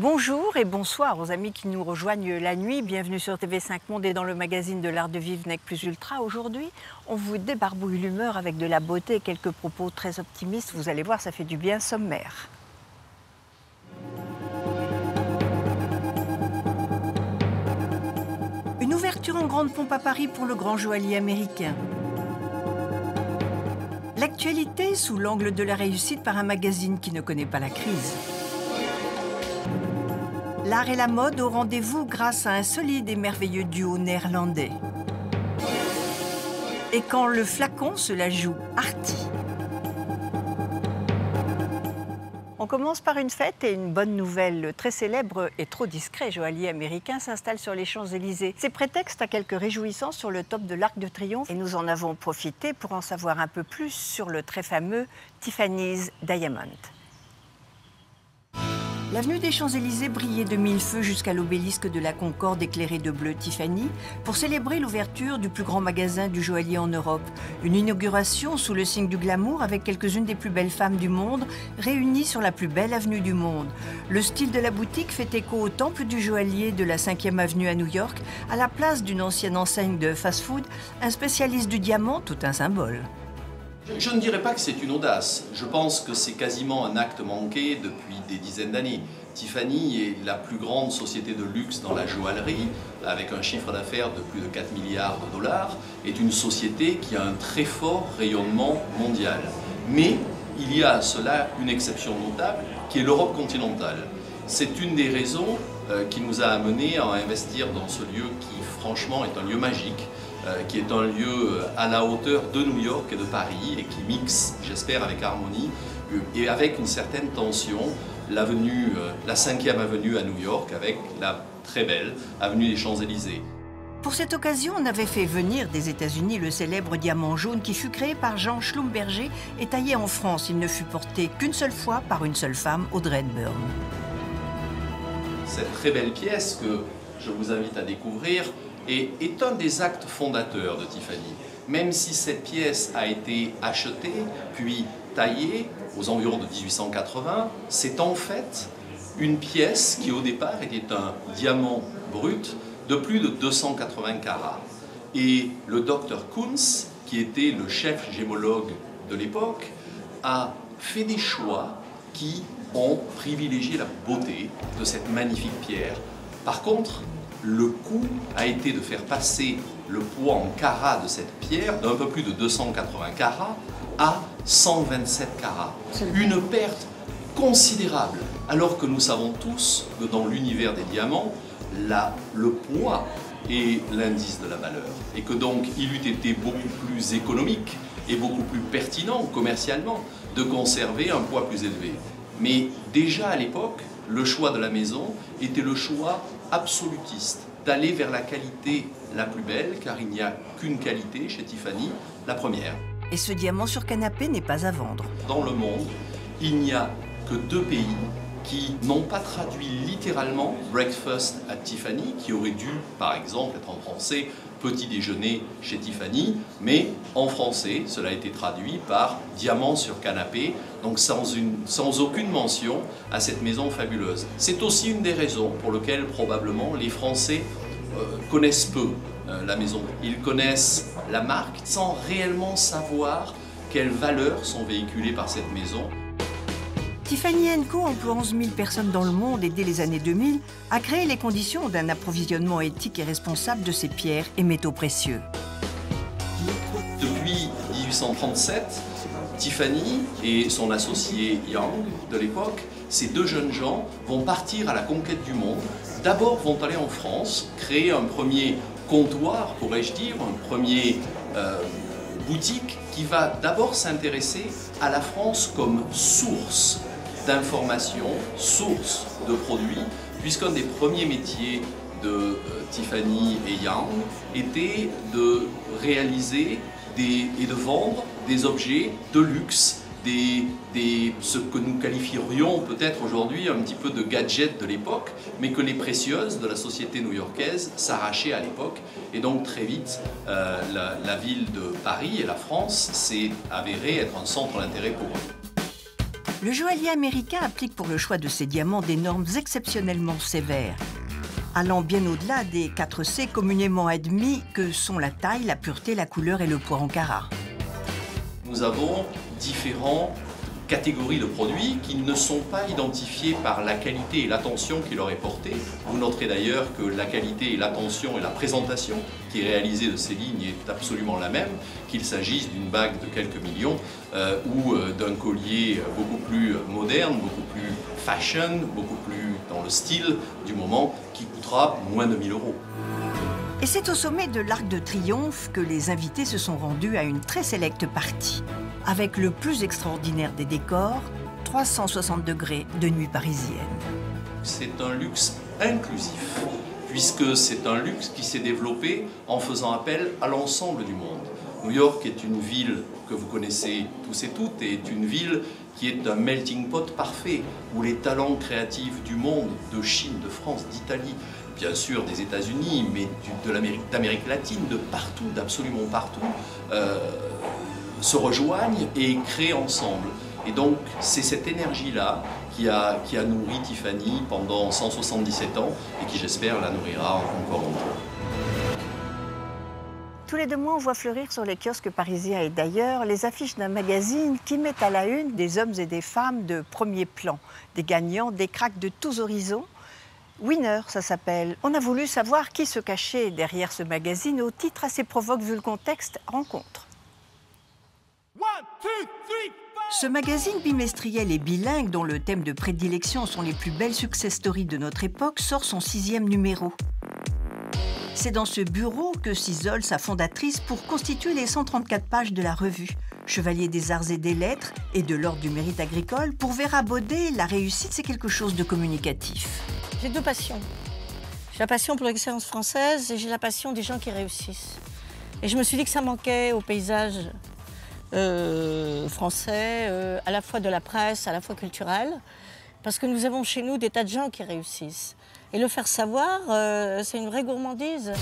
Bonjour et bonsoir aux amis qui nous rejoignent la nuit. Bienvenue sur TV5 Monde et dans le magazine de l'art de vivre Nec Plus Ultra. Aujourd'hui, on vous débarbouille l'humeur avec de la beauté et quelques propos très optimistes. Vous allez voir, ça fait du bien sommaire. Une ouverture en grande pompe à Paris pour le grand joaillier américain. L'actualité sous l'angle de la réussite par un magazine qui ne connaît pas la crise. L'art et la mode au rendez-vous grâce à un solide et merveilleux duo néerlandais. Et quand le flacon se la joue arty. On commence par une fête et une bonne nouvelle. Le très célèbre et trop discret joaillier américain s'installe sur les Champs-Élysées. C'est prétexte à quelques réjouissances sur le top de l'Arc de Triomphe et nous en avons profité pour en savoir un peu plus sur le très fameux Tiffany's Diamond. L'avenue des Champs-Élysées brillait de mille feux jusqu'à l'obélisque de la Concorde éclairé de bleu Tiffany pour célébrer l'ouverture du plus grand magasin du joaillier en Europe. Une inauguration sous le signe du glamour avec quelques-unes des plus belles femmes du monde réunies sur la plus belle avenue du monde. Le style de la boutique fait écho au temple du joaillier de la 5e avenue à New York, à la place d'une ancienne enseigne de fast-food, un spécialiste du diamant, tout un symbole. Je ne dirais pas que c'est une audace. Je pense que c'est quasiment un acte manqué depuis des dizaines d'années. Tiffany est la plus grande société de luxe dans la joaillerie, avec un chiffre d'affaires de plus de 4 milliards de dollars, est une société qui a un très fort rayonnement mondial. Mais il y a à cela une exception notable, qui est l'Europe continentale. C'est une des raisons qui nous a amenés à investir dans ce lieu qui, franchement, est un lieu magique, qui est un lieu à la hauteur de New York et de Paris et qui mixe, j'espère, avec harmonie et avec une certaine tension l'avenue, la 5e avenue à New York avec la très belle avenue des Champs-Élysées. Pour cette occasion, on avait fait venir des États-Unis le célèbre diamant jaune qui fut créé par Jean Schlumberger et taillé en France. Il ne fut porté qu'une seule fois par une seule femme, Audrey Hepburn. Cette très belle pièce que je vous invite à découvrir est un des actes fondateurs de Tiffany. Même si cette pièce a été achetée, puis taillée aux environs de 1880, c'est en fait une pièce qui au départ était un diamant brut de plus de 280 carats. Et le docteur Kunz, qui était le chef gémologue de l'époque, a fait des choix qui ont privilégié la beauté de cette magnifique pierre. Par contre, le coût a été de faire passer le poids en carats de cette pierre d'un peu plus de 280 carats à 127 carats. Une perte considérable, alors que nous savons tous que dans l'univers des diamants, le poids est l'indice de la valeur et que donc il eût été beaucoup plus économique et beaucoup plus pertinent commercialement de conserver un poids plus élevé. Mais déjà à l'époque, le choix de la maison était le choix absolutiste, d'aller vers la qualité la plus belle, car il n'y a qu'une qualité chez Tiffany, la première. Et ce diamant sur canapé n'est pas à vendre. Dans le monde, il n'y a que 2 pays qui n'ont pas traduit littéralement Breakfast at Tiffany, qui aurait dû, par exemple, être en français petit déjeuner chez Tiffany, mais en français, cela a été traduit par diamant sur canapé, donc sans aucune mention à cette maison fabuleuse. C'est aussi une des raisons pour lesquelles probablement les Français connaissent peu la maison. Ils connaissent la marque sans réellement savoir quelles valeurs sont véhiculées par cette maison. Tiffany & Co emploie 11 000 personnes dans le monde et dès les années 2000 a créé les conditions d'un approvisionnement éthique et responsable de ces pierres et métaux précieux. Depuis 1837, Tiffany et son associé Young de l'époque, ces 2 jeunes gens vont partir à la conquête du monde. D'abord vont aller en France, créer un premier comptoir, pourrais-je dire, un premier boutique qui va d'abord s'intéresser à la France comme source d'informations, source de produits, puisqu'un des premiers métiers de Tiffany et Young était de réaliser et de vendre des objets de luxe, ce que nous qualifierions peut-être aujourd'hui un petit peu de gadgets de l'époque, mais que les précieuses de la société new-yorkaise s'arrachaient à l'époque. Et donc très vite, la ville de Paris et la France s'est avérée être un centre d'intérêt pour eux. Le joaillier américain applique pour le choix de ses diamants des normes exceptionnellement sévères, allant bien au-delà des 4 C communément admis que sont la taille, la pureté, la couleur et le poids en carats. Nous avons différentes catégories de produits qui ne sont pas identifiés par la qualité et l'attention qui leur est portée. Vous noterez d'ailleurs que la qualité et l'attention et la présentation qui est réalisée de ces lignes est absolument la même, qu'il s'agisse d'une bague de quelques millions ou d'un collier beaucoup plus moderne, beaucoup plus fashion, beaucoup plus dans le style du moment, qui coûtera moins de 1 000 €. Et c'est au sommet de l'Arc de Triomphe que les invités se sont rendus à une très sélecte partie, avec le plus extraordinaire des décors, 360 degrés de nuit parisienne. C'est un luxe inclusif, puisque c'est un luxe qui s'est développé en faisant appel à l'ensemble du monde. New York est une ville que vous connaissez tous et toutes, et est une ville qui est un melting pot parfait, où les talents créatifs du monde, de Chine, de France, d'Italie, bien sûr des États-Unis, mais d'Amérique latine, de partout, d'absolument partout, se rejoignent et créent ensemble. Et donc c'est cette énergie-là qui a nourri Tiffany pendant 177 ans et qui, j'espère, la nourrira encore longtemps. Tous les 2 mois, on voit fleurir sur les kiosques parisiens et d'ailleurs les affiches d'un magazine qui met à la une des hommes et des femmes de premier plan, des gagnants, des cracks de tous horizons. Winner, ça s'appelle. On a voulu savoir qui se cachait derrière ce magazine au titre assez provoque vu le contexte, rencontre. Ce magazine bimestriel et bilingue, dont le thème de prédilection sont les plus belles success stories de notre époque, sort son 6e numéro. C'est dans ce bureau que s'isole sa fondatrice pour constituer les 134 pages de la revue. Chevalier des arts et des lettres et de l'ordre du mérite agricole, pour Vera Baudet, la réussite, c'est quelque chose de communicatif. J'ai 2 passions. J'ai la passion pour l'excellence française et j'ai la passion des gens qui réussissent. Et je me suis dit que ça manquait au paysage français, à la fois de la presse, à la fois culturel, parce que nous avons chez nous des tas de gens qui réussissent. Et le faire savoir, c'est une vraie gourmandise.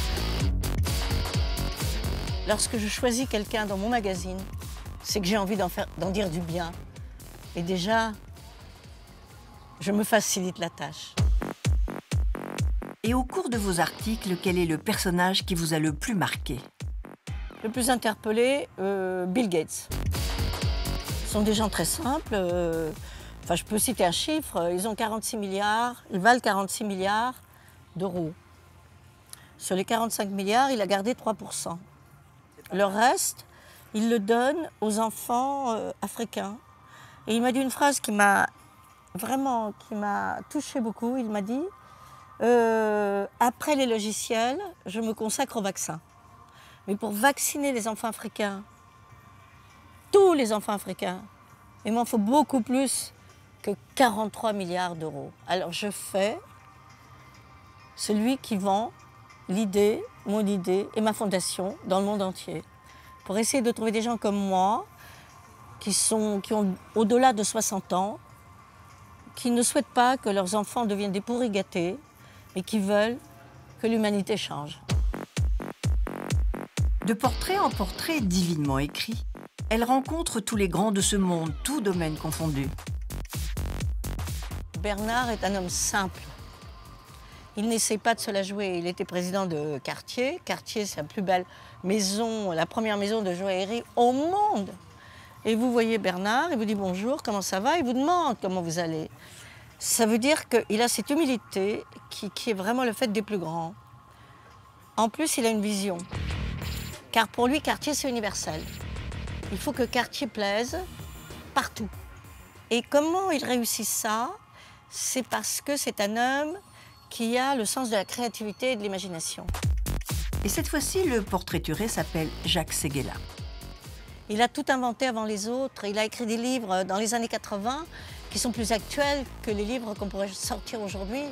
Lorsque je choisis quelqu'un dans mon magazine, c'est que j'ai envie d'en dire du bien. Et déjà, je me facilite la tâche. Et au cours de vos articles, quel est le personnage qui vous a le plus marqué? Le plus interpellé, Bill Gates. Ce sont des gens très simples. Enfin, je peux citer un chiffre, ils ont 46 milliards, ils valent 46 milliards d'euros. Sur les 45 milliards, il a gardé 3%. Le reste, il le donne aux enfants africains. Et il m'a dit une phrase qui m'a touchée beaucoup. Il m'a dit après les logiciels, je me consacre au vaccin. Mais pour vacciner les enfants africains, tous les enfants africains, il m'en faut beaucoup plus que 43 milliards d'euros. Alors je fais celui qui vend l'idée, mon idée et ma fondation dans le monde entier. Pour essayer de trouver des gens comme moi, qui ont au-delà de 60 ans, qui ne souhaitent pas que leurs enfants deviennent des pourris gâtés, mais qui veulent que l'humanité change. De portrait en portrait divinement écrit, elle rencontre tous les grands de ce monde, tous domaines confondus. Bernard est un homme simple. Il n'essaie pas de se la jouer. Il était président de Cartier. Cartier, c'est la plus belle maison, la première maison de joaillerie au monde. Et vous voyez Bernard, il vous dit bonjour, comment ça va? Il vous demande comment vous allez. Ça veut dire qu'il a cette humilité qui est vraiment le fait des plus grands. En plus, il a une vision. Car pour lui, Cartier, c'est universel. Il faut que Cartier plaise partout. Et comment il réussit ça? C'est parce que c'est un homme qui a le sens de la créativité et de l'imagination. Et cette fois-ci, le portraituré s'appelle Jacques Séguéla. Il a tout inventé avant les autres. Il a écrit des livres dans les années 80 qui sont plus actuels que les livres qu'on pourrait sortir aujourd'hui.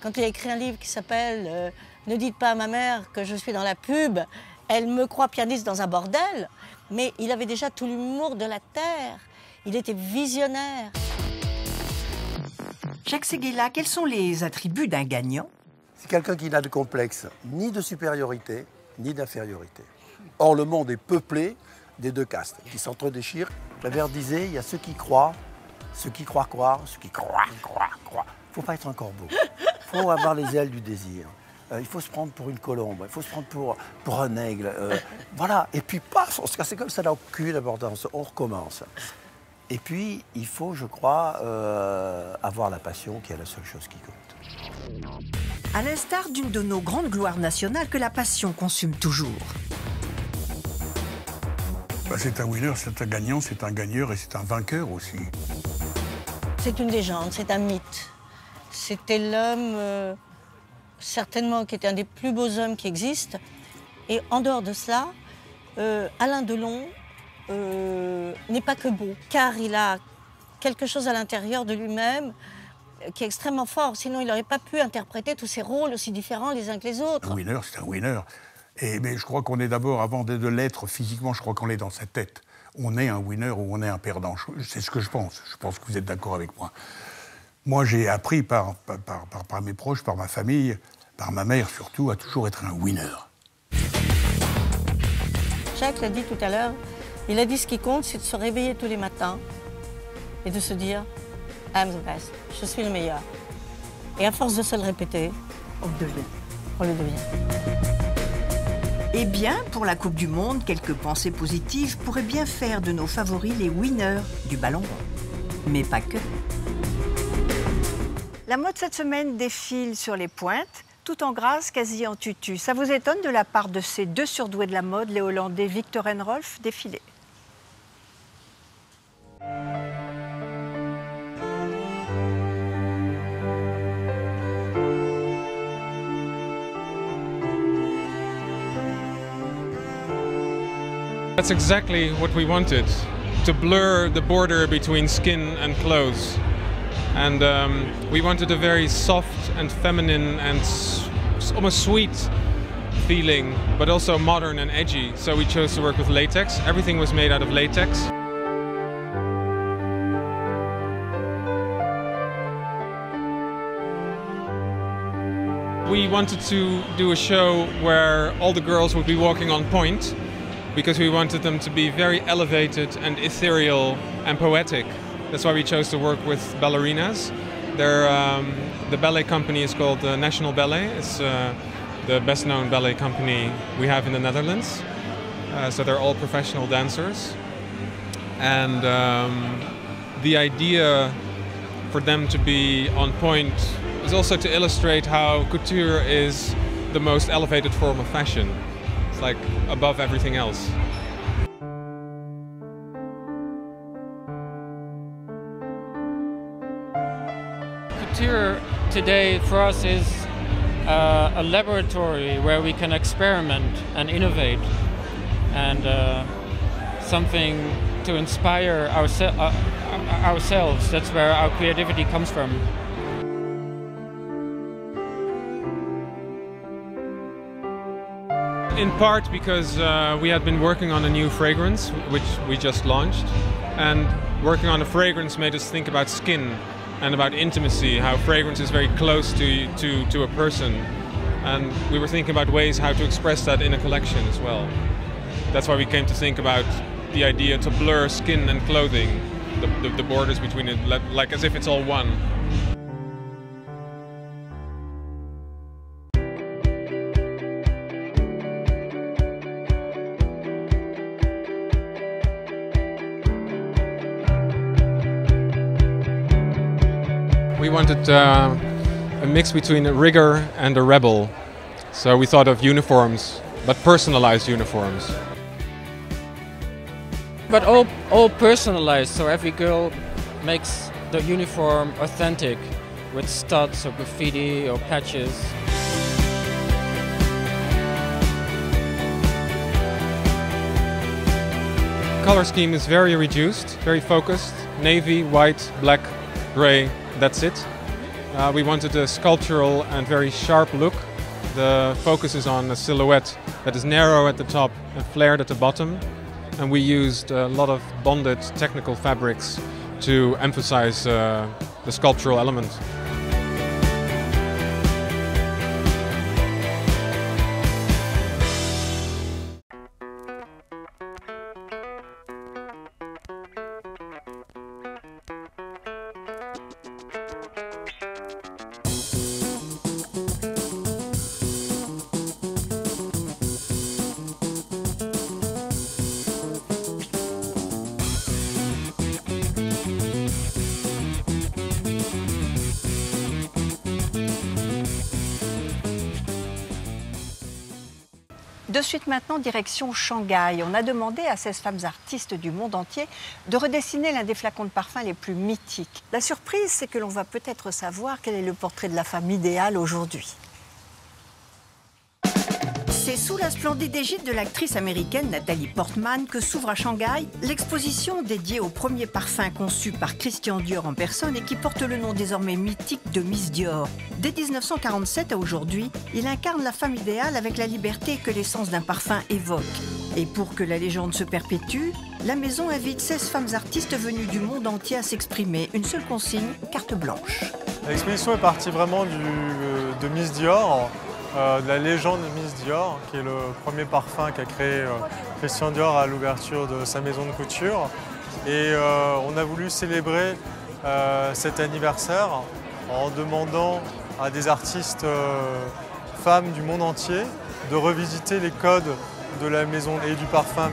Quand il a écrit un livre qui s'appelle « Ne dites pas à ma mère que je suis dans la pub, elle me croit pianiste dans un bordel », mais il avait déjà tout l'humour de la terre. Il était visionnaire. Jacques Séguéla, quels sont les attributs d'un gagnant? C'est quelqu'un qui n'a de complexe ni de supériorité, ni d'infériorité. Or, le monde est peuplé des 2 castes qui s'entredéchirent. Prévert disait, il y a ceux qui croient Ceux qui croient croire, ceux qui croient. Il ne faut pas être un corbeau. Il faut avoir les ailes du désir. Il faut se prendre pour une colombe, il faut se prendre pour un aigle. Voilà, et puis paf, on se casse comme ça n'a aucune importance, on recommence. Et puis, il faut, je crois, avoir la passion qui est la seule chose qui compte. À l'instar d'une de nos grandes gloires nationales que la passion consume toujours. C'est un winner, c'est un gagnant, c'est un gagneur et c'est un vainqueur aussi. C'est une légende, c'est un mythe. C'était l'homme, certainement, qui était un des plus beaux hommes qui existent. Et en dehors de cela, Alain Delon n'est pas que beau, car il a quelque chose à l'intérieur de lui-même qui est extrêmement fort. Sinon, il n'aurait pas pu interpréter tous ces rôles aussi différents les uns que les autres. Un winner, c'est un winner. Mais je crois qu'on est d'abord, avant de l'être physiquement, je crois qu'on est dans sa tête. On est un winner ou on est un perdant. C'est ce que je pense. Je pense que vous êtes d'accord avec moi. Moi, j'ai appris par mes proches, par ma famille, par ma mère surtout, à toujours être un winner. Jacques l'a dit tout à l'heure, il a dit ce qui compte, c'est de se réveiller tous les matins et de se dire « I'm the best, je suis le meilleur ». Et à force de se le répéter, on le devient. Eh bien, pour la Coupe du Monde, quelques pensées positives pourraient bien faire de nos favoris les winners du ballon rond. Mais pas que. La mode cette semaine défile sur les pointes, tout en grâce, quasi en tutu. Ça vous étonne de la part de ces deux surdoués de la mode, les Hollandais Victor et Rolf, défiler? That's exactly what we wanted, to blur the border between skin and clothes. And we wanted a very soft and feminine and almost sweet feeling, but also modern and edgy. So we chose to work with latex. Everything was made out of latex. We wanted to do a show where all the girls would be walking on point, because we wanted them to be very elevated and ethereal and poetic. That's why we chose to work with ballerinas. The ballet company is called the National Ballet. It's the best known ballet company we have in the Netherlands. So they're all professional dancers. And the idea for them to be on point is also to illustrate how couture is the most elevated form of fashion. It's like above everything else. Couture today for us is a laboratory where we can experiment and innovate, and something to inspire ourselves. That's where our creativity comes from. In part because we had been working on a new fragrance, which we just launched, and working on a fragrance made us think about skin and about intimacy, how fragrance is very close to a person. And we were thinking about ways how to express that in a collection as well. That's why we came to think about the idea to blur skin and clothing, the borders between it, like as if it's all one. We wanted a mix between a rigger and a rebel. So we thought of uniforms, but personalized uniforms. But all personalized, so every girl makes the uniform authentic, with studs or graffiti or patches. Color scheme is very reduced, very focused. Navy, white, black, gray, that's it. We wanted a sculptural and very sharp look. The focus is on a silhouette that is narrow at the top and flared at the bottom. And we used a lot of bonded technical fabrics to emphasize the sculptural element. De suite maintenant, direction Shanghai. On a demandé à 16 femmes artistes du monde entier de redessiner l'un des flacons de parfum les plus mythiques. La surprise, c'est que l'on va peut-être savoir quel est le portrait de la femme idéale aujourd'hui. C'est sous la splendide égide de l'actrice américaine Nathalie Portman que s'ouvre à Shanghai l'exposition dédiée au premier parfum conçu par Christian Dior en personne et qui porte le nom désormais mythique de Miss Dior. Dès 1947 à aujourd'hui, il incarne la femme idéale avec la liberté que l'essence d'un parfum évoque. Et pour que la légende se perpétue, la maison invite 16 femmes artistes venues du monde entier à s'exprimer. Une seule consigne, carte blanche. L'exposition est partie vraiment de Miss Dior. De la légende de Miss Dior, qui est le premier parfum qu'a créé Christian Dior à l'ouverture de sa maison de couture. Et on a voulu célébrer cet anniversaire en demandant à des artistes femmes du monde entier de revisiter les codes de la maison et du parfum.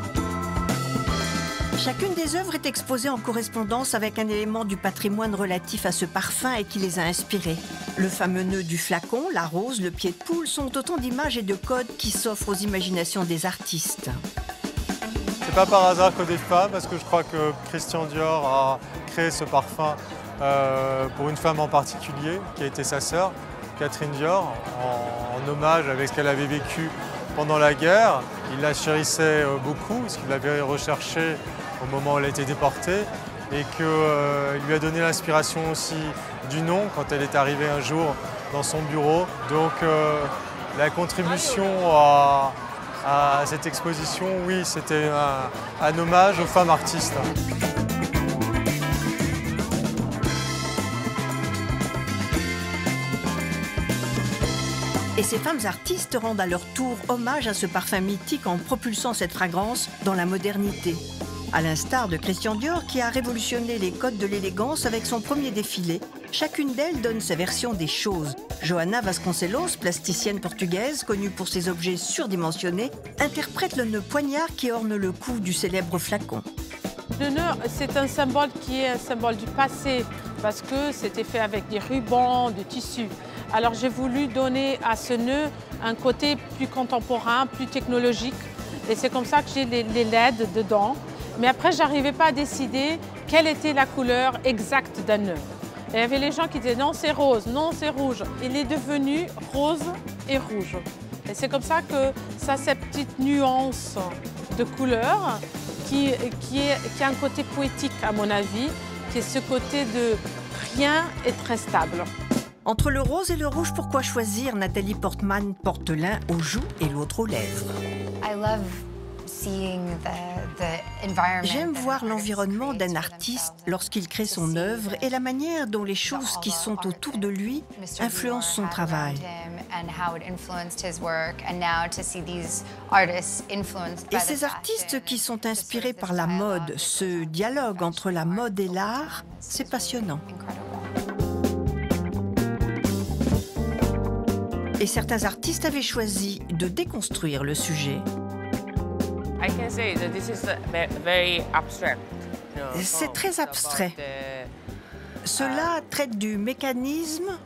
Chacune des œuvres est exposée en correspondance avec un élément du patrimoine relatif à ce parfum et qui les a inspirées. Le fameux nœud du flacon, la rose, le pied de poule sont autant d'images et de codes qui s'offrent aux imaginations des artistes. C'est pas par hasard que des femmes, parce que je crois que Christian Dior a créé ce parfum pour une femme en particulier, qui a été sa sœur, Catherine Dior, en hommage avec ce qu'elle avait vécu pendant la guerre. Il la chérissait beaucoup, parce qu'il l'avait recherchée au moment où elle a été déportée, et qu'il lui a donné l'inspiration aussi du nom quand elle est arrivée un jour dans son bureau. Donc la contribution à cette exposition, oui, c'était un hommage aux femmes artistes. Et ces femmes artistes rendent à leur tour hommage à ce parfum mythique en propulsant cette fragrance dans la modernité. À l'instar de Christian Dior qui a révolutionné les codes de l'élégance avec son premier défilé, chacune d'elles donne sa version des choses. Joana Vasconcelos, plasticienne portugaise connue pour ses objets surdimensionnés, interprète le nœud poignard qui orne le cou du célèbre flacon. Le nœud, c'est un symbole qui est un symbole du passé parce que c'était fait avec des rubans, du tissu. Alors j'ai voulu donner à ce nœud un côté plus contemporain, plus technologique. Et c'est comme ça que j'ai les LED dedans. Mais après, je n'arrivais pas à décider quelle était la couleur exacte d'un nœud. Et il y avait les gens qui disaient non, c'est rose, non, c'est rouge. Il est devenu rose et rouge. Et c'est comme ça que ça a cette petite nuance de couleur qui a un côté poétique, à mon avis, qui est ce côté de rien est très stable. Entre le rose et le rouge, pourquoi choisir? Nathalie Portman porte l'un aux joues et l'autre aux lèvres. J'aime voir l'environnement d'un artiste lorsqu'il crée son œuvre et la manière dont les choses qui sont autour de lui influencent son travail. Et ces artistes qui sont inspirés par la mode, ce dialogue entre la mode et l'art, c'est passionnant. Et certains artistes avaient choisi de déconstruire le sujet. C'est très abstrait. Cela traite du mécanisme,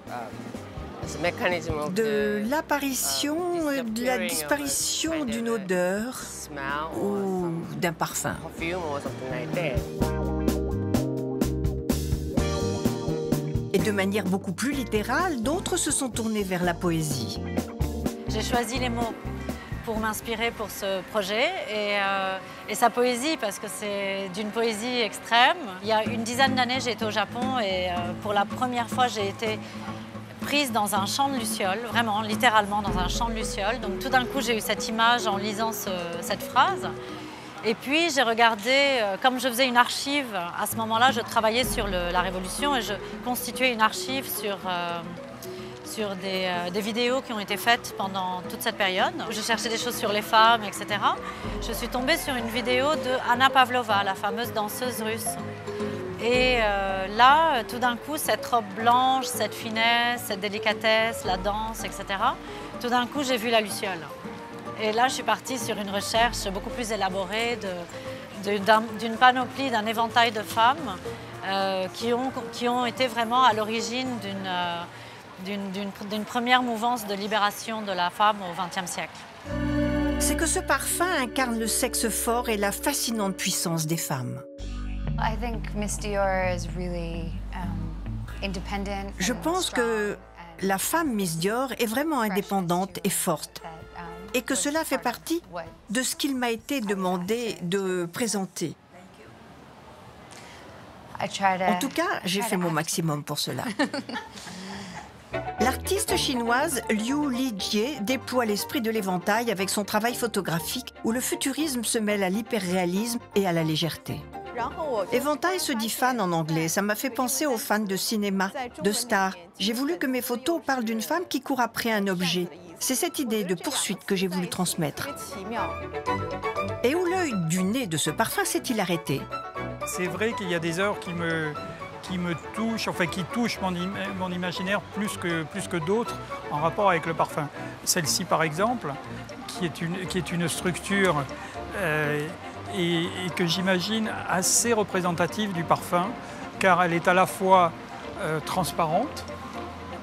de l'apparition et de la disparition d'une odeur ou d'un parfum. Et de manière beaucoup plus littérale, d'autres se sont tournés vers la poésie. J'ai choisi les mots pour m'inspirer pour ce projet et sa poésie parce que c'est d'une poésie extrême. Il y a une dizaine d'années, j'ai été au Japon et pour la première fois, j'ai été prise dans un champ de lucioles, vraiment, littéralement dans un champ de lucioles. Donc tout d'un coup, j'ai eu cette image en lisant cette phrase. Et puis j'ai regardé, comme je faisais une archive, à ce moment-là, je travaillais sur la Révolution et je constituais une archive sur des vidéos qui ont été faites pendant toute cette période. Je cherchais des choses sur les femmes, etc. Je suis tombée sur une vidéo de Anna Pavlova, la fameuse danseuse russe. Et là, tout d'un coup, cette robe blanche, cette finesse, cette délicatesse, la danse, etc. Tout d'un coup, j'ai vu la luciole. Et là, je suis partie sur une recherche beaucoup plus élaborée d'une panoplie, d'un éventail de femmes qui ont été vraiment à l'origine d'une première mouvance de libération de la femme au XXe siècle. c'est que ce parfum incarne le sexe fort et la fascinante puissance des femmes. Je pense que la femme Miss Dior est vraiment indépendante et forte, et que cela fait partie de ce qu'il m'a été demandé de présenter. En tout cas, j'ai fait mon maximum pour cela. L'artiste chinoise Liu Lijie déploie l'esprit de l'éventail avec son travail photographique où le futurisme se mêle à l'hyperréalisme et à la légèreté. Éventail se dit fan en anglais, ça m'a fait penser aux fans de cinéma, de stars. J'ai voulu que mes photos parlent d'une femme qui court après un objet. C'est cette idée de poursuite que j'ai voulu transmettre. Et où l'œil du nez de ce parfum s'est-il arrêté? C'est vrai qu'il y a des heures qui me touchent, enfin qui touchent mon imaginaire plus que d'autres en rapport avec le parfum. Celle-ci par exemple, qui est une structure et que j'imagine assez représentative du parfum, car elle est à la fois transparente,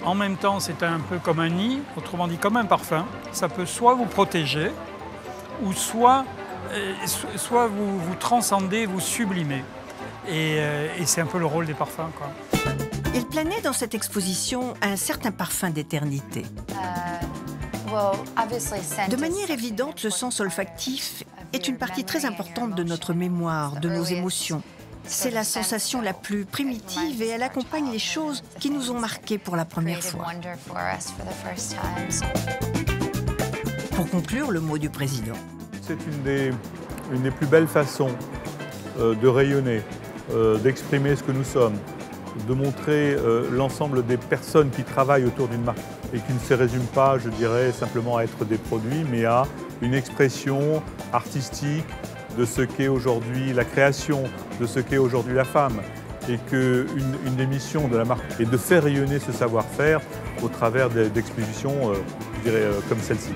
en même temps c'est un peu comme un nid, autrement dit comme un parfum. Ça peut soit vous protéger, ou soit vous transcender, vous sublimer. Et c'est un peu le rôle des parfums, quoi. Il planait dans cette exposition un certain parfum d'éternité. De manière évidente, le sens olfactif est une partie très importante de notre mémoire, de nos émotions. C'est la sensation la plus primitive et elle accompagne les choses qui nous ont marqués pour la première fois. Pour conclure, le mot du président. C'est une des plus belles façons de rayonner, d'exprimer ce que nous sommes, de montrer l'ensemble des personnes qui travaillent autour d'une marque et qui ne se résument pas, je dirais, simplement à être des produits, mais à une expression artistique de ce qu'est aujourd'hui la création, de ce qu'est aujourd'hui la femme. Et qu'une des missions de la marque est de faire rayonner ce savoir-faire au travers d'expositions, je dirais, comme celle-ci.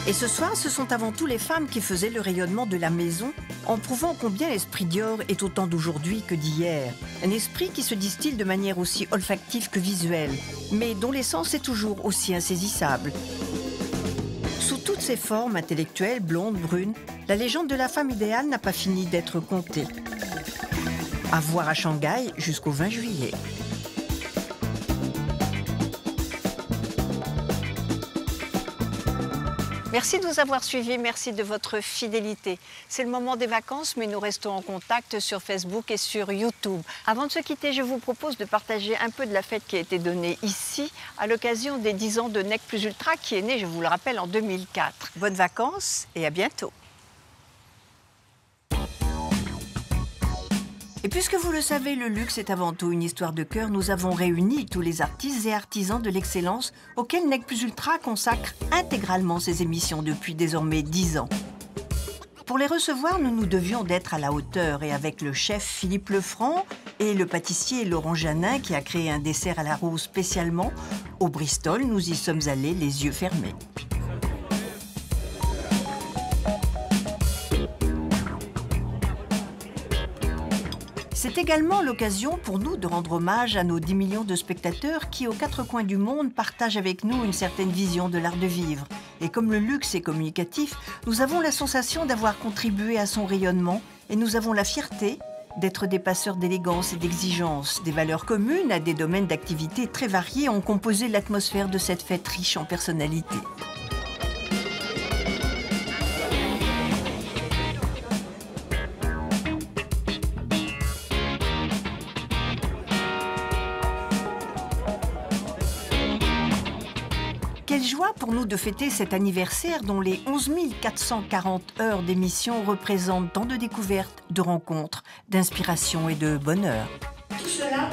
Et ce soir, ce sont avant tout les femmes qui faisaient le rayonnement de la maison, en prouvant combien l'esprit Dior est autant d'aujourd'hui que d'hier. Un esprit qui se distille de manière aussi olfactive que visuelle, mais dont l'essence est toujours aussi insaisissable. Sous toutes ses formes intellectuelles, blondes, brunes, la légende de la femme idéale n'a pas fini d'être contée. À voir à Shanghai jusqu'au 20 juillet. Merci de nous avoir suivis, merci de votre fidélité. C'est le moment des vacances, mais nous restons en contact sur Facebook et sur YouTube. Avant de se quitter, je vous propose de partager un peu de la fête qui a été donnée ici, à l'occasion des 10 ans de Nec Plus Ultra, qui est né, je vous le rappelle, en 2004. Bonnes vacances et à bientôt. Et puisque vous le savez, le luxe est avant tout une histoire de cœur, nous avons réuni tous les artistes et artisans de l'excellence auxquels Nec Plus Ultra consacre intégralement ses émissions depuis désormais 10 ans. Pour les recevoir, nous nous devions d'être à la hauteur et avec le chef Philippe Lefranc et le pâtissier Laurent Janin qui a créé un dessert à la rose spécialement, au Bristol, nous y sommes allés les yeux fermés. C'est également l'occasion pour nous de rendre hommage à nos 10 millions de spectateurs qui, aux 4 coins du monde, partagent avec nous une certaine vision de l'art de vivre. Et comme le luxe est communicatif, nous avons la sensation d'avoir contribué à son rayonnement et nous avons la fierté d'être des passeurs d'élégance et d'exigence. Des valeurs communes à des domaines d'activité très variés ont composé l'atmosphère de cette fête riche en personnalités. Quelle joie pour nous de fêter cet anniversaire dont les 11 440 heures d'émission représentent tant de découvertes, de rencontres, d'inspiration et de bonheur. Tout cela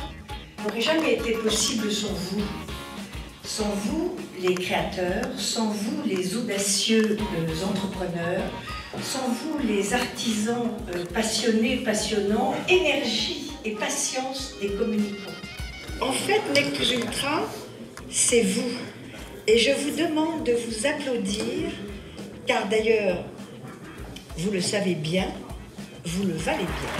n'aurait jamais été possible sans vous. Sans vous, les créateurs, sans vous, les audacieux entrepreneurs, sans vous, les artisans passionnés, passionnants, énergie et patience des communicants. En fait, Nec Plus Ultra, c'est vous. Et je vous demande de vous applaudir, car d'ailleurs, vous le savez bien, vous le valez bien.